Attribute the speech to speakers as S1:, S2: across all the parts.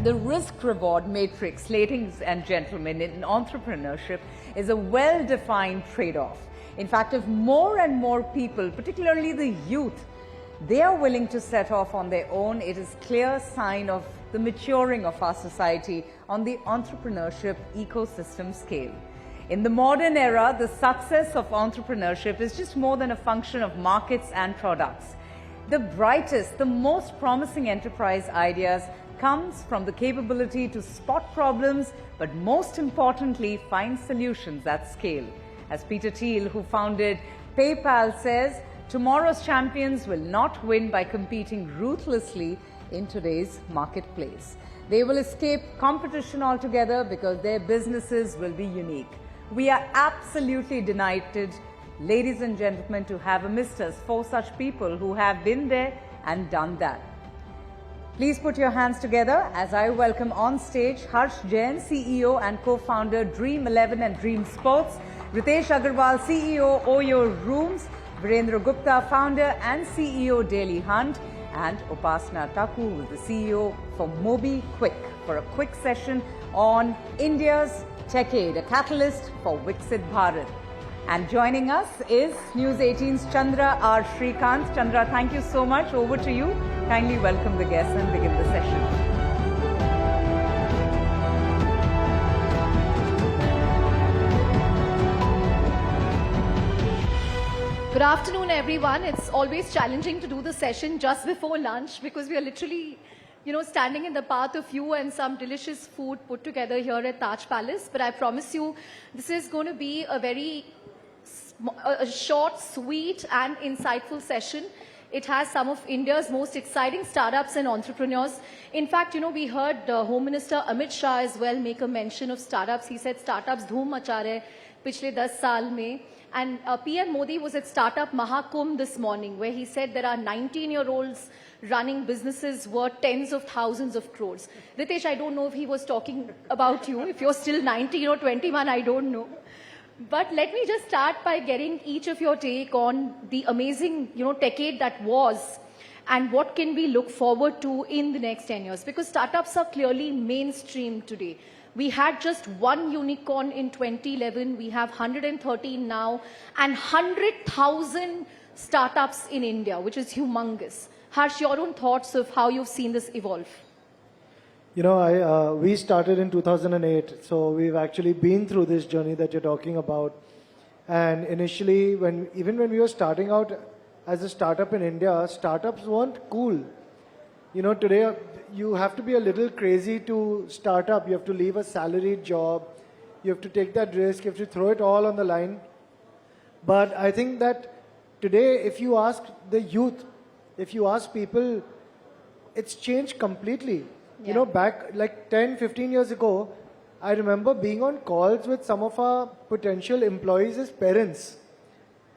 S1: The risk-reward matrix, ladies and gentlemen, in entrepreneurship is a well-defined trade-off. In fact, if more and more people, particularly the youth, they are willing to set off on their own, it is a clear sign of the maturing of our society on the entrepreneurship ecosystem scale. In the modern era, the success of entrepreneurship is just more than a function of markets and products. The brightest, the most promising enterprise ideas comes from the capability to spot problems, but most importantly, find solutions at scale. As Peter Thiel, who founded PayPal, says, tomorrow's champions will not win by competing ruthlessly in today's marketplace. They will escape competition altogether because their businesses will be unique. We are absolutely delighted, ladies and gentlemen, to have amidst us four such people who have been there and done that. Please put your hands together as I welcome on stage Harsh Jain, CEO and co-founder Dream 11 and Dream Sports, Ritesh Agarwal, CEO Oyo Rooms, Virendra Gupta, founder and CEO Daily Hunt, and Upasana Taku, who is the CEO for Mobi Quick, for a quick session on India's Techade, a catalyst for Viksit Bharat. And joining us is News 18's Chandra R. Shrikant. Chandra, thank you so much. Over to you. Kindly welcome the guests and begin the session.
S2: Good afternoon, everyone. It's always challenging to do the session just before lunch because we are literally, standing in the path of you and some delicious food put together here at Taj Palace. But I promise you, this is going to be a short, sweet and insightful session. It has some of India's most exciting startups and entrepreneurs. In fact, we heard Home Minister Amit Shah as well make a mention of startups. He said startups dhoom macha rahe pichle 10 saal mein. And PM Modi was at Startup Mahakumbh this morning, where he said there are 19-year-olds running businesses worth tens of thousands of crores. Ritesh, I don't know if he was talking about you. If you're still 19 or 21, I don't know. But let me just start by getting each of your take on the amazing, decade that was and what can we look forward to in the next 10 years. Because startups are clearly mainstream today. We had just one unicorn in 2011. We have 113 now and 100,000 startups in India, which is humongous. Harsh, your own thoughts of how you've seen this evolve?
S3: We started in 2008, so we've actually been through this journey that you're talking about. And initially, even when we were starting out as a startup in India, startups weren't cool. Today you have to be a little crazy to start up. You have to leave a salaried job. You have to take that risk. You have to throw it all on the line. But I think that today, if you ask the youth, if you ask people, it's changed completely.
S2: Yeah.
S3: Back like 10, 15 years ago, I remember being on calls with some of our potential employees as parents.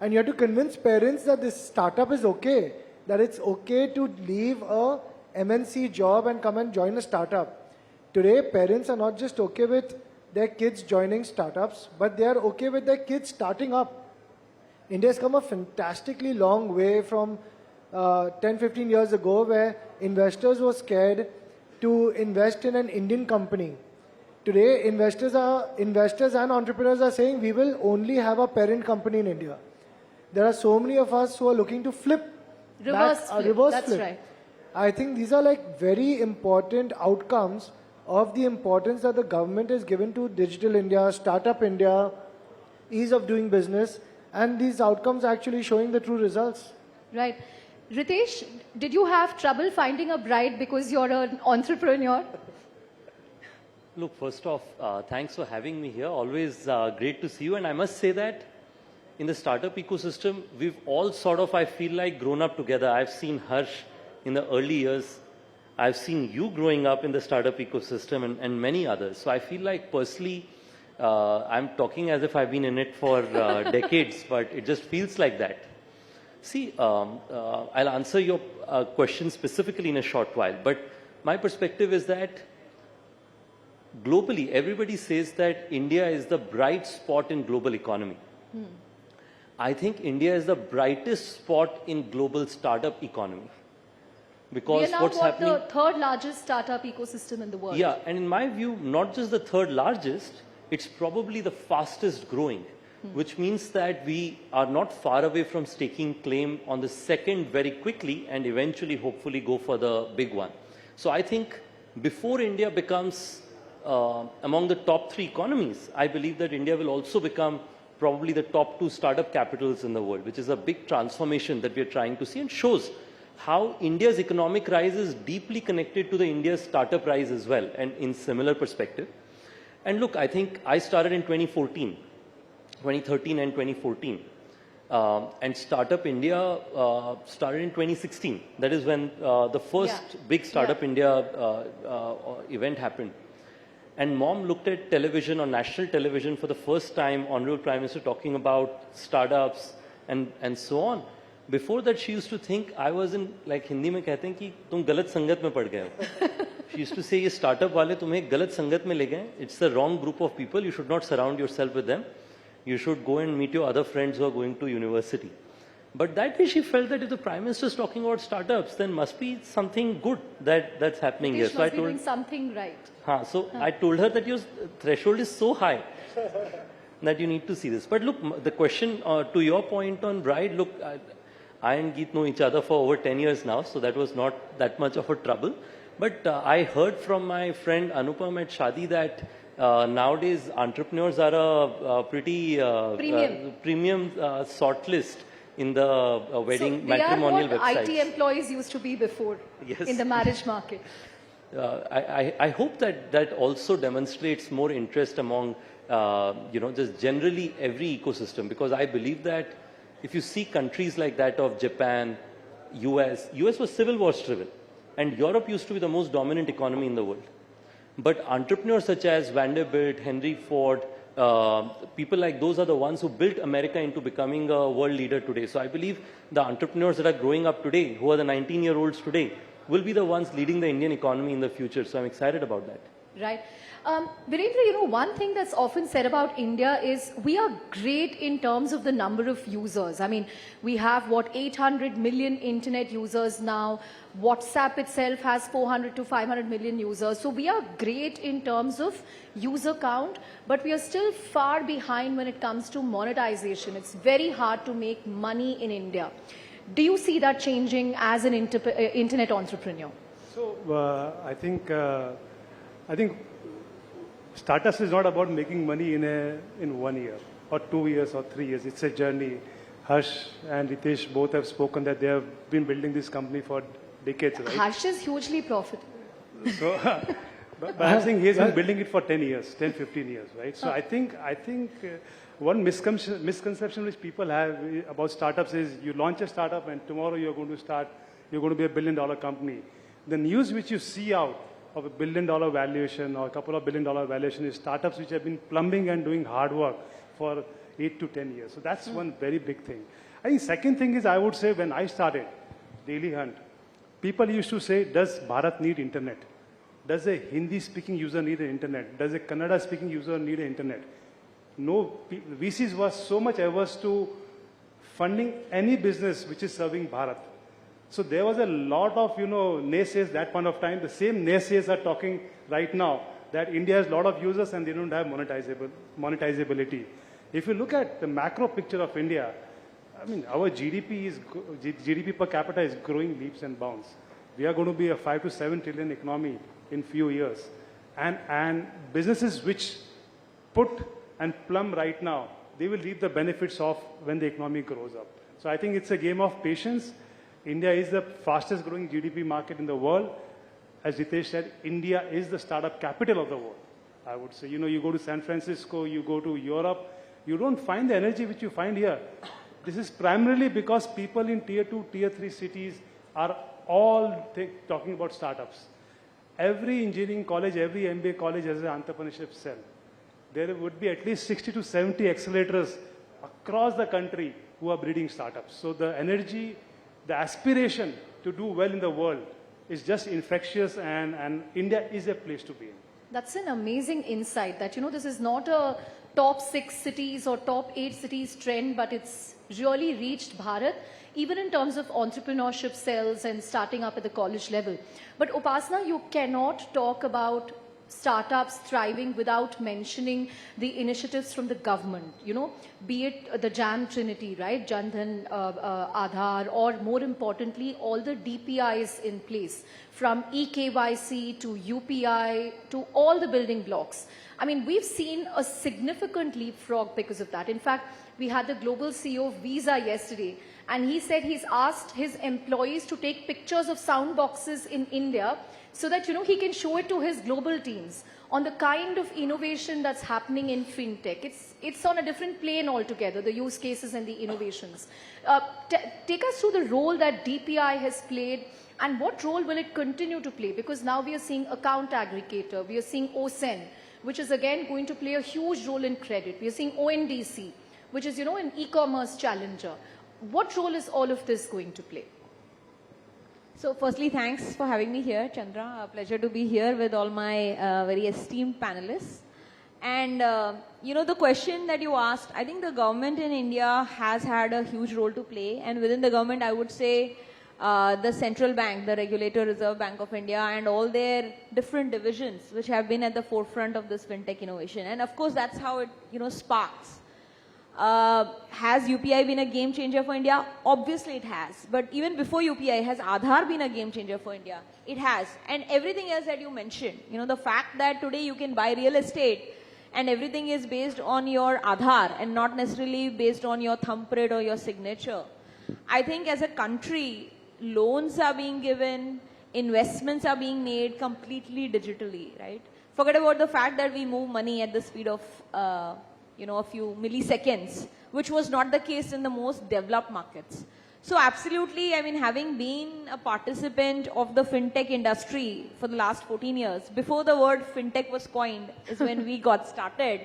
S3: And you have to convince parents that this startup is okay, that it's okay to leave a MNC job and come and join a startup. Today, parents are not just okay with their kids joining startups, but they are okay with their kids starting up. India has come a fantastically long way from 10, 15 years ago, where investors were scared to invest in an Indian company. Today, investors and entrepreneurs are saying we will only have a parent company in India. There are so many of us who are looking to flip.
S2: Reverse flip. That's right.
S3: I think these are like very important outcomes of the importance that the government has given to Digital India, Startup India, ease of doing business, and these outcomes actually showing the true results.
S2: Right. Ritesh, did you have trouble finding a bride because you're an entrepreneur?
S4: Look, first off, thanks for having me here. Always great to see you. And I must say that in the startup ecosystem, we've all sort of, I feel like, grown up together. I've seen Harsh in the early years. I've seen you growing up in the startup ecosystem and many others. So I feel like personally, I'm talking as if I've been in it for decades, but it just feels like that. See, I'll answer your question specifically in a short while, but my perspective is that globally, everybody says that India is the bright spot in global economy. I think India is the brightest spot in global startup economy. Because
S2: We are now
S4: what's happening...
S2: the third largest startup ecosystem in the world.
S4: Yeah, and in my view, not just the third largest, it's probably the fastest growing, which means that we are not far away from staking claim on the second very quickly and eventually, hopefully, go for the big one. So I think before India becomes among the top 3 economies, I believe that India will also become probably the top 2 startup capitals in the world, which is a big transformation that we are trying to see and shows how India's economic rise is deeply connected to the India's startup rise as well, and in similar perspective. And look, I think I started in 2013 and 2014. And Startup India started in 2016. That is when the first big Startup India event happened. And Mom looked at television, on national television, for the first time, Honorable Prime Minister talking about startups and so on. Before that, she used to think I was in, like Hindi में कहते हैं कि तुम गलत संगत में पड़ गए हो. She used to say, ये startup वाले तुम्हें गलत संगत में ले गए. It's the wrong group of people. You should not surround yourself with them. You should go and meet your other friends who are going to university. But that day she felt that if the Prime Minister is talking about startups, then must be something good that's happening here.
S2: So I told her, doing something right.
S4: I told her that your threshold is so high that you need to see this. But look, the question to your point on Bride, look, I and Geet know each other for over 10 years now, so that was not that much of a trouble. But I heard from my friend Anupam at Shadi that nowadays entrepreneurs are a pretty premium sort list in the wedding matrimonial websites.
S2: They are what IT employees used to be before in the marriage market.
S4: I hope that also demonstrates more interest among, just generally every ecosystem, because I believe that if you see countries like that of Japan, US was civil war driven, and Europe used to be the most dominant economy in the world. But entrepreneurs such as Vanderbilt, Henry Ford, people like those are the ones who built America into becoming a world leader today. So I believe the entrepreneurs that are growing up today, who are the 19-year-olds today, will be the ones leading the Indian economy in the future. So I'm excited about that.
S2: Right. Virendra, one thing that's often said about India is we are great in terms of the number of users. I mean, we have 800 million internet users now. WhatsApp itself has 400 to 500 million users. So we are great in terms of user count, but we are still far behind when it comes to monetization. It's very hard to make money in India. Do you see that changing as an internet entrepreneur?
S5: So I think startups is not about making money in 1 year or 2 years or 3 years. It's a journey. Harsh and Ritesh both have spoken that they have been building this company for decades, right?
S2: Harsh is hugely profitable.
S5: So, but I'm saying he has been building it for 10 years, 10, 15 years, right? So I think one misconception which people have about startups is you launch a startup and tomorrow you're going to be $1 billion company. The news which you see out of $1 billion valuation or a couple of $1 billion valuation is startups which have been plumbing and doing hard work for 8 to 10 years. So that's one very big thing. I think second thing is I would say when I started Daily Hunt, people used to say, does Bharat need internet? Does a Hindi-speaking user need an internet? Does a Kannada-speaking user need an internet? No, VCs was so much averse to funding any business which is serving Bharat. So there was a lot of, naysayers that point of time. The same naysayers are talking right now that India has a lot of users and they don't have monetizability. If you look at the macro picture of India, I mean, our GDP per capita is growing leaps and bounds. We are going to be a 5 to 7 trillion economy in few years. And businesses which put and plumb right now, they will reap the benefits of when the economy grows up. So I think it's a game of patience. India is the fastest growing GDP market in the world. As Ritesh said, India is the startup capital of the world. I would say, you go to San Francisco, you go to Europe, you don't find the energy which you find here. This is primarily because people in tier 2, tier 3 cities are all talking about startups. Every engineering college, every MBA college has an entrepreneurship cell. There would be at least 60 to 70 accelerators across the country who are breeding startups. So the energy, the aspiration to do well in the world is just infectious, and India is a place to be in.
S2: That's an amazing insight that, this is not a top 6 cities or top 8 cities trend, but it's really reached Bharat, even in terms of entrepreneurship cells and starting up at the college level. But Upasana, you cannot talk about startups thriving without mentioning the initiatives from the government, be it the JAM Trinity, right, Jan Dhan, Aadhaar, or more importantly, all the DPIs in place, from eKYC to UPI to all the building blocks. I mean, we've seen a significant leapfrog because of that. In fact, we had the global CEO of Visa yesterday, and he said he's asked his employees to take pictures of sound boxes in India so that, he can show it to his global teams on the kind of innovation that's happening in fintech. It's on a different plane altogether, the use cases and the innovations. Take us through the role that DPI has played, and what role will it continue to play? Because now we are seeing account aggregator, we are seeing OSEN, which is again going to play a huge role in credit. We are seeing ONDC, which is, an e-commerce challenger. What role is all of this going to play?
S6: So firstly, thanks for having me here, Chandra. A pleasure to be here with all my very esteemed panelists. And, the question that you asked, I think the government in India has had a huge role to play. And within the government, I would say the central bank, the regulator, Reserve Bank of India, and all their different divisions, which have been at the forefront of this fintech innovation. And of course, that's how it, sparks. Has UPI been a game changer for India? Obviously it has. But even before UPI, has Aadhaar been a game changer for India? It has. And everything else that you mentioned, the fact that today you can buy real estate and everything is based on your Aadhaar and not necessarily based on your thumbprint or your signature. I think as a country, loans are being given, investments are being made completely digitally, right? Forget about the fact that we move money at the speed of a few milliseconds, which was not the case in the most developed markets. So absolutely, I mean, having been a participant of the fintech industry for the last 14 years, before the word fintech was coined is when we got started.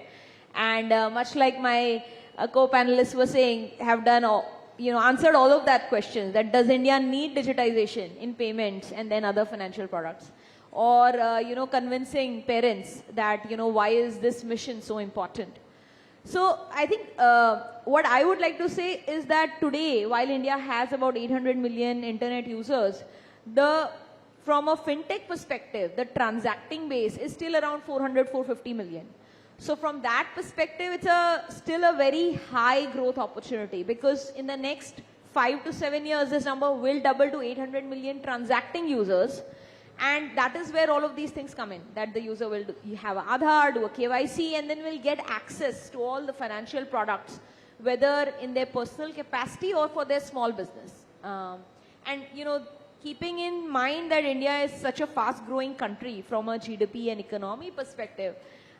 S6: And much like my co-panelists were saying, have done, answered all of that question, that does India need digitization in payments and then other financial products? Or, convincing parents that, why is this mission so important? So I think what I would like to say is that today, while India has about 800 million internet users, from a fintech perspective, the transacting base is still around 450 million. So from that perspective, it's still a very high growth opportunity, because in the next 5 to 7 years, this number will double to 800 million transacting users. And that is where all of these things come in, that the user will have an Aadhaar, do a KYC, and then will get access to all the financial products, whether in their personal capacity or for their small business. And, keeping in mind that India is such a fast-growing country from a GDP and economy perspective,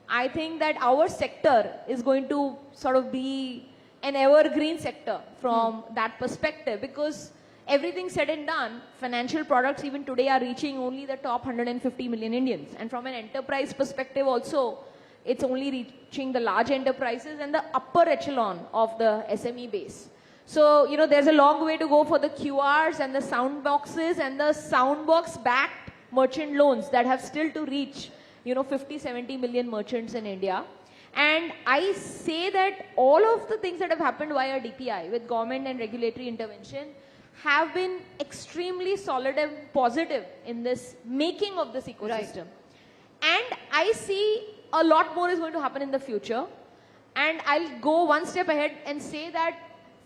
S6: I think that our sector is going to sort of be an evergreen sector from that perspective, because everything said and done, financial products even today are reaching only the top 150 million Indians. And from an enterprise perspective also, it's only reaching the large enterprises and the upper echelon of the SME base. So, there's a long way to go for the QRs and the sound boxes and the soundbox backed merchant loans that have still to reach, 50, 70 million merchants in India. And I say that all of the things that have happened via DPI with government and regulatory intervention have been extremely solid and positive in this making of this ecosystem. Right. And I see a lot more is going to happen in the future. And I'll go one step ahead and say that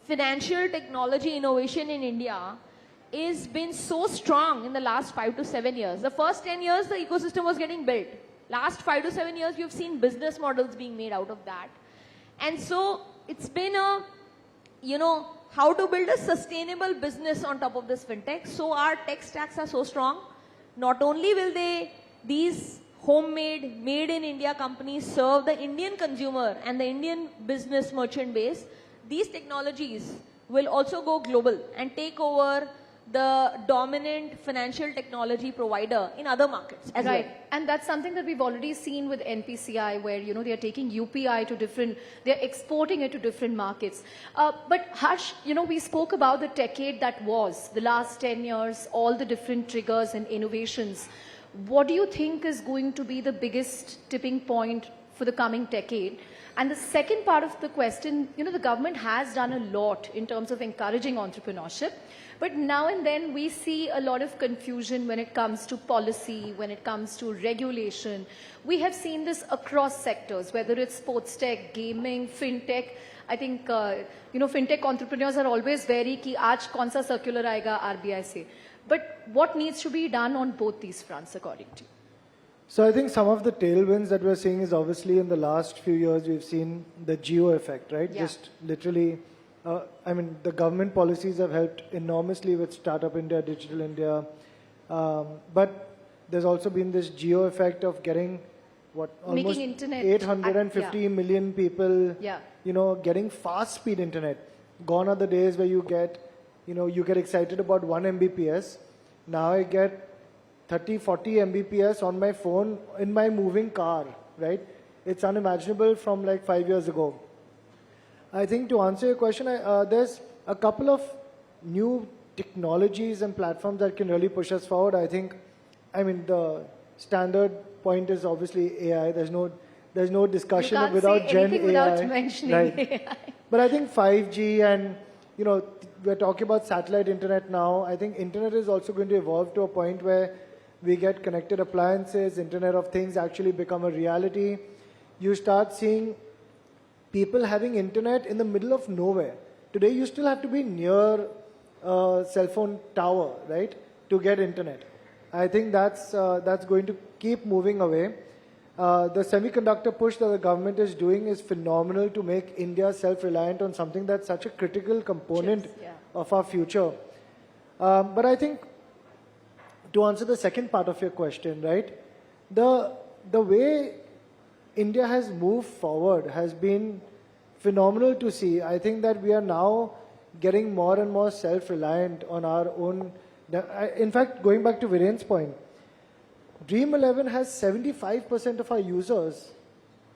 S6: financial technology innovation in India is been so strong in the last 5 to 7 years. The first 10 years, the ecosystem was getting built. Last 5 to 7 years, you've seen business models being made out of that. And so it's been a, how to build a sustainable business on top of this fintech. So our tech stacks are so strong. Not only will these homemade, made in India companies serve the Indian consumer and the Indian business merchant base, these technologies will also go global and take over the dominant financial technology provider in other markets as well.
S2: And that's something that we've already seen with NPCI, where, they're taking UPI to they're exporting it to different markets. But Harsh, we spoke about the decade that was, the last 10 years, all the different triggers and innovations. What do you think is going to be the biggest tipping point for the coming decade? And the second part of the question, the government has done a lot in terms of encouraging entrepreneurship, but now and then we see a lot of confusion when it comes to policy, when it comes to regulation. We have seen this across sectors, whether it's sports tech, gaming, fintech. I think, fintech entrepreneurs are always very key, aaj kaun sa circular aayega RBI se. But what needs to be done on both these fronts, according to you?
S3: So I think some of the tailwinds that we're seeing is obviously in the last few years we've seen the geo effect, right?
S2: Yeah.
S3: Just literally, the government policies have helped enormously with Startup India, Digital India, but there's also been this geo effect of getting almost
S2: Making internet
S3: 850 million people,
S2: Yeah.
S3: getting fast speed internet. Gone are the days where you get excited about 1 Mbps. Now I get 30, 40 Mbps on my phone in my moving car, right? It's unimaginable from like 5 years ago. I think to answer your question, there's a couple of new technologies and platforms that can really push us forward. The standard point is obviously AI. There's no discussion
S2: You can't
S3: without
S2: say
S3: Gen
S2: anything
S3: AI.
S2: without mentioning
S3: Right.
S2: AI.
S3: But I think 5G and, we're talking about satellite internet now. I think internet is also going to evolve to a point where we get connected appliances, Internet of Things actually become a reality. You start seeing people having internet in the middle of nowhere. Today you still have to be near a cell phone tower, right, to get internet. I think that's going to keep moving away. The semiconductor push that the government is doing is phenomenal to make India self-reliant on something that's such a critical component
S2: Chips, yeah.
S3: of our future. But I think to answer the second part of your question, right, the way India has moved forward has been phenomenal to see. I think that we are now getting more and more self-reliant on our own. In fact, going back to Viren's point, Dream 11 has 75% of our users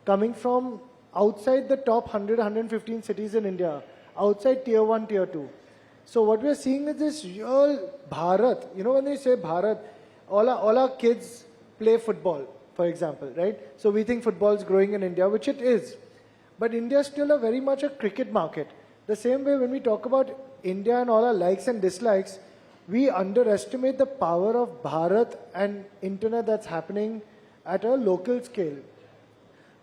S3: coming from outside the top 100, 115 cities in India, outside tier 1, tier 2. So what we are seeing is this real Bharat. When they say Bharat, all our kids play football, for example, right? So we think football is growing in India, which it is. But India is still very much a cricket market. The same way when we talk about India and all our likes and dislikes, we underestimate the power of Bharat and internet that's happening at a local scale.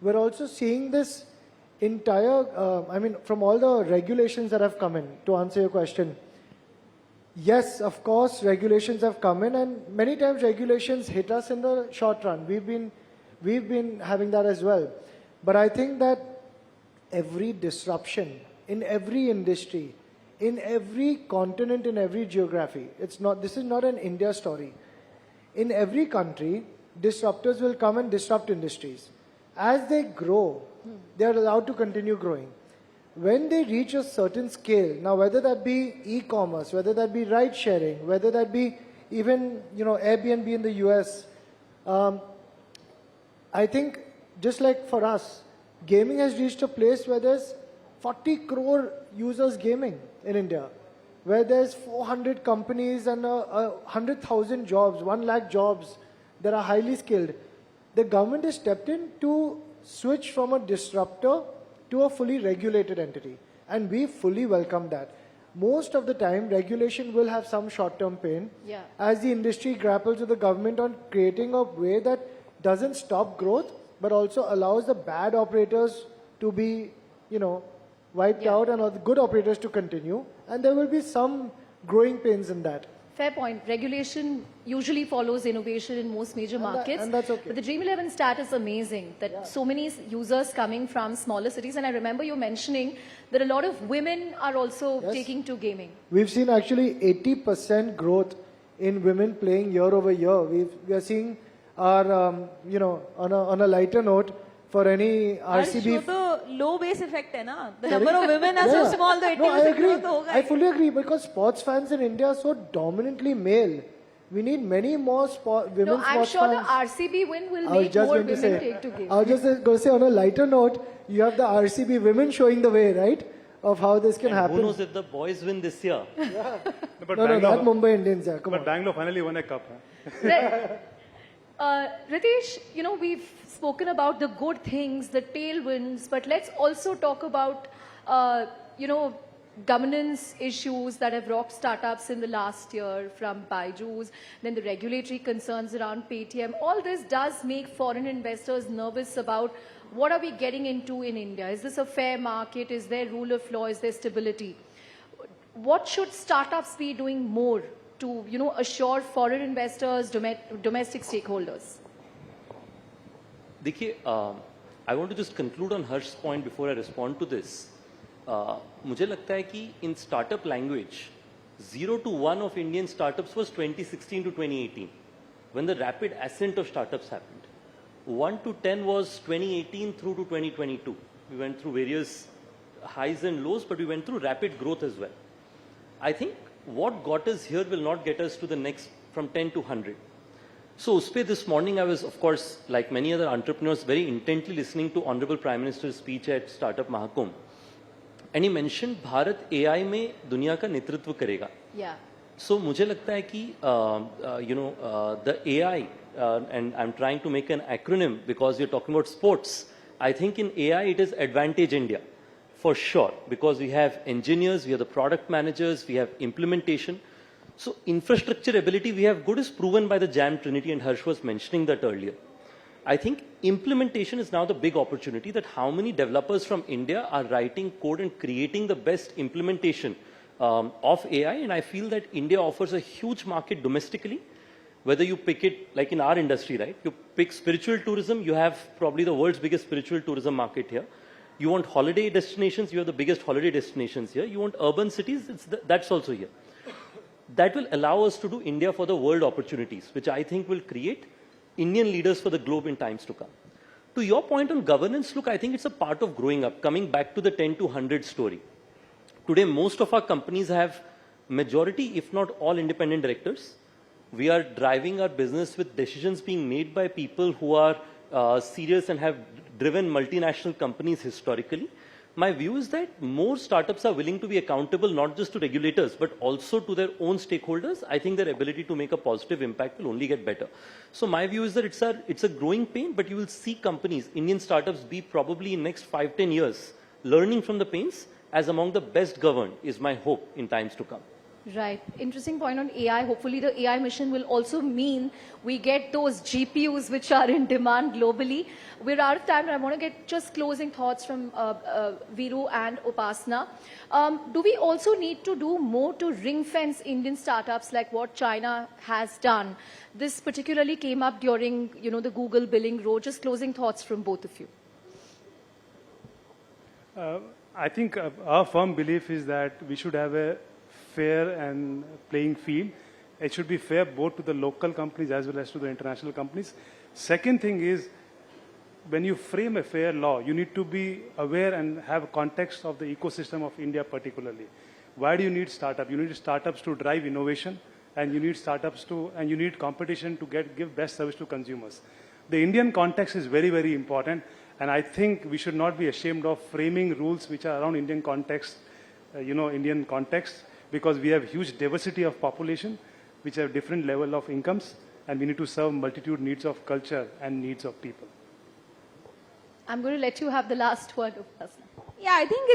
S3: We're also seeing this entire, from all the regulations that have come in, to answer your question. Yes, of course, regulations have come in, and many times regulations hit us in the short run. We've been having that as well. But I think that every disruption in every industry, in every continent, in every geography, this is not an India story. In every country, disruptors will come and disrupt industries. As they grow, they are allowed to continue growing. When they reach a certain scale, now whether that be e-commerce, whether that be ride sharing, whether that be even Airbnb in the US, I think just like for us, gaming has reached a place where there's 40 crore users gaming in India, where there's 400 companies and 100,000 jobs, 1 lakh jobs that are highly skilled. The government has stepped in to switch from a disruptor to a fully regulated entity. And we fully welcome that. Most of the time, regulation will have some short-term pain as the industry grapples with the government on creating a way that doesn't stop growth, but also allows the bad operators to be, wiped out and all the good operators to continue. And there will be some growing pains in that.
S2: Fair point. Regulation usually follows innovation in most major markets.
S3: And that's okay.
S2: But the Dream 11 stat is amazing that so many users coming from smaller cities. And I remember you mentioning that a lot of women are also taking to gaming.
S3: We've seen actually 80% growth in women playing year over year. We are seeing our, on a lighter note, for any RCB.
S6: Harsh, the low base effect hai na? The number of women are so small, the 80%
S3: No, I agree.
S6: growth hoga
S3: I
S6: hi.
S3: fully agree because sports fans in India are so dominantly male. We need many more women
S2: No, I'm
S3: sports
S2: sure
S3: fans.
S2: the RCB win will
S3: I was
S2: make
S3: just
S2: more
S3: going to
S2: women
S3: say,
S2: take to gaming.
S3: I was just going to say on a lighter note, you have the RCB women showing the way, right? Of how this can
S4: And
S3: happen.
S4: who knows if the boys win this year?
S5: But
S3: No,
S5: Bangalore,
S3: not Mumbai Indians. Yeah, come
S5: but
S3: on.
S5: Bangalore finally won a cup. Huh?
S2: Right. Ritesh, we've spoken about the good things, the tailwinds, but let's also talk about, governance issues that have rocked startups in the last year, from Byju's, then the regulatory concerns around Paytm. All this does make foreign investors nervous about what are we getting into in India? Is this a fair market? Is there rule of law? Is there stability? What should startups be doing more to, assure foreign investors, domestic stakeholders?
S4: देखिए, I want to just conclude on Harsh's point before I respond to this. मुझे लगता है कि in startup language, 0 to 1 of Indian startups was 2016 to 2018, when the rapid ascent of startups happened. 1 to 10 was 2018 through to 2022. We went through various highs and lows, but we went through rapid growth as well. I think what got us here will not get us to the next from 10 to 100. So Uspe, this morning I was, of course, like many other entrepreneurs, very intently listening to Honorable Prime Minister's speech at Startup Mahakumbh. And he mentioned Bharat AI में दुनिया का नेतृत्व करेगा.
S2: Yeah.
S4: So मुझे लगता है कि the AI, and I'm trying to make an acronym because you're talking about sports. I think in AI it is Advantage India, for sure, because we have engineers, we have the product managers, we have implementation. So infrastructure ability we have good is proven by the JAM Trinity, and Harsh was mentioning that earlier. I think implementation is now the big opportunity, that how many developers from India are writing code and creating the best implementation of AI, and I feel that India offers a huge market domestically. Whether you pick it, like in our industry, right? You pick spiritual tourism, you have probably the world's biggest spiritual tourism market here. You want holiday destinations, you have the biggest holiday destinations here. You want urban cities, that's also here. That will allow us to do India for the world opportunities, which I think will create Indian leaders for the globe in times to come. To your point on governance, look, I think it's a part of growing up, coming back to the 10 to 100 story. Today, most of our companies have majority, if not all, independent directors. We are driving our business with decisions being made by people who are serious and have driven multinational companies historically. My view is that more startups are willing to be accountable not just to regulators, but also to their own stakeholders. I think their ability to make a positive impact will only get better. So my view is that it's a growing pain, but you will see companies, Indian startups, be probably in next 5-10 years learning from the pains as among the best governed, is my hope in times to come.
S2: Right. Interesting point on AI. Hopefully the AI mission will also mean we get those GPUs which are in demand globally. We're out of time, and I want to get just closing thoughts from Viru and Upasna. Do we also need to do more to ring fence Indian startups like what China has done? This particularly came up during, the Google billing road. Just closing thoughts from both of you.
S5: I think our firm belief is that we should have a fair and playing field. It should be fair both to the local companies as well as to the international companies. Second thing is, when you frame a fair law, you need to be aware and have a context of the ecosystem of India particularly. Why do you need startups? You need startups to drive innovation, and you need and you need competition to give best service to consumers. The Indian context is very, very important, and I think we should not be ashamed of framing rules which are around Indian context, Indian context, because we have huge diversity of population, which have different level of incomes, and we need to serve multitude needs of culture and needs of people.
S2: I'm going to let you have the last word, Upasna.
S6: Yeah, I think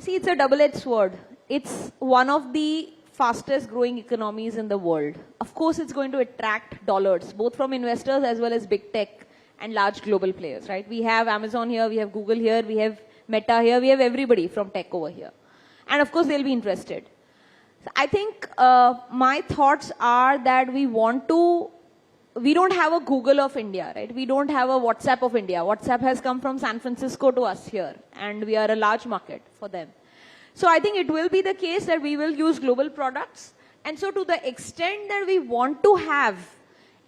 S6: it's a double-edged sword. It's one of the fastest growing economies in the world. Of course, it's going to attract dollars, both from investors as well as big tech and large global players, right? We have Amazon here, we have Google here, we have Meta here, we have everybody from tech over here. And of course, they'll be interested. So I think my thoughts are that we don't have a Google of India, right? We don't have a WhatsApp of India. WhatsApp has come from San Francisco to us here, and we are a large market for them. So I think it will be the case that we will use global products. And so to the extent that we want to have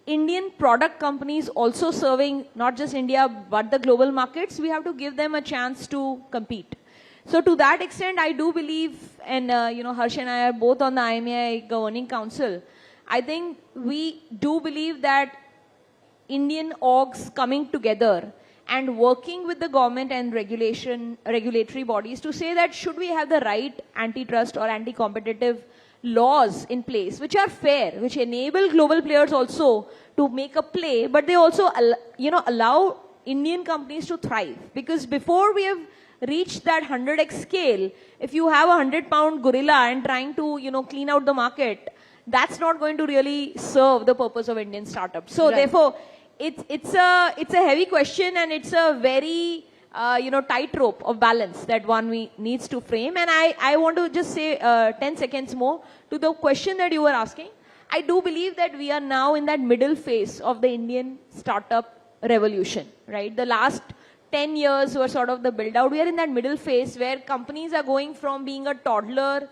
S6: Indian product companies also serving not just India, but the global markets, we have to give them a chance to compete. So to that extent, I do believe, and Harsh and I are both on the IMEI Governing Council, I think we do believe that Indian orgs coming together and working with the government and regulatory bodies to say that should we have the right antitrust or anti-competitive laws in place which are fair, which enable global players also to make a play, but they also allow Indian companies to thrive. Because before we have reached that 100x scale, if you have a 100-pound gorilla and trying to clean out the market, that's not going to really serve the purpose of Indian startups. So therefore, it's a heavy question, and it's a very tightrope of balance that one needs to frame. And I want to just say 10 seconds more to the question that you were asking. I do believe that we are now in that middle phase of the Indian startup revolution, right? The last 10 years were sort of the build out. We are in that middle phase where companies are going from being a toddler,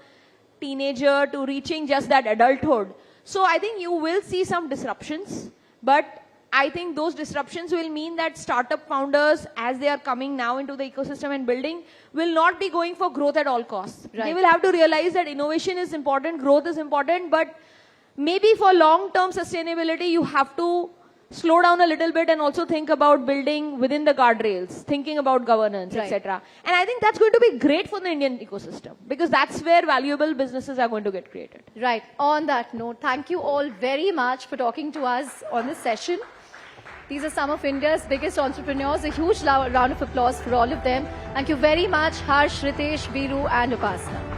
S6: teenager to reaching just that adulthood. So I think you will see some disruptions, but I think those disruptions will mean that startup founders, as they are coming now into the ecosystem and building, will not be going for growth at all costs. Right. They will have to realize that innovation is important, growth is important, but maybe for long-term sustainability, you have to slow down a little bit and also think about building within the guardrails, thinking about governance, etc. And I think that's going to be great for the Indian ecosystem, because that's where valuable businesses are going to get created.
S2: Right. On that note, thank you all very much for talking to us on this session. These are some of India's biggest entrepreneurs. A huge round of applause for all of them. Thank you very much, Harsh, Ritesh, Biru, and Upasana.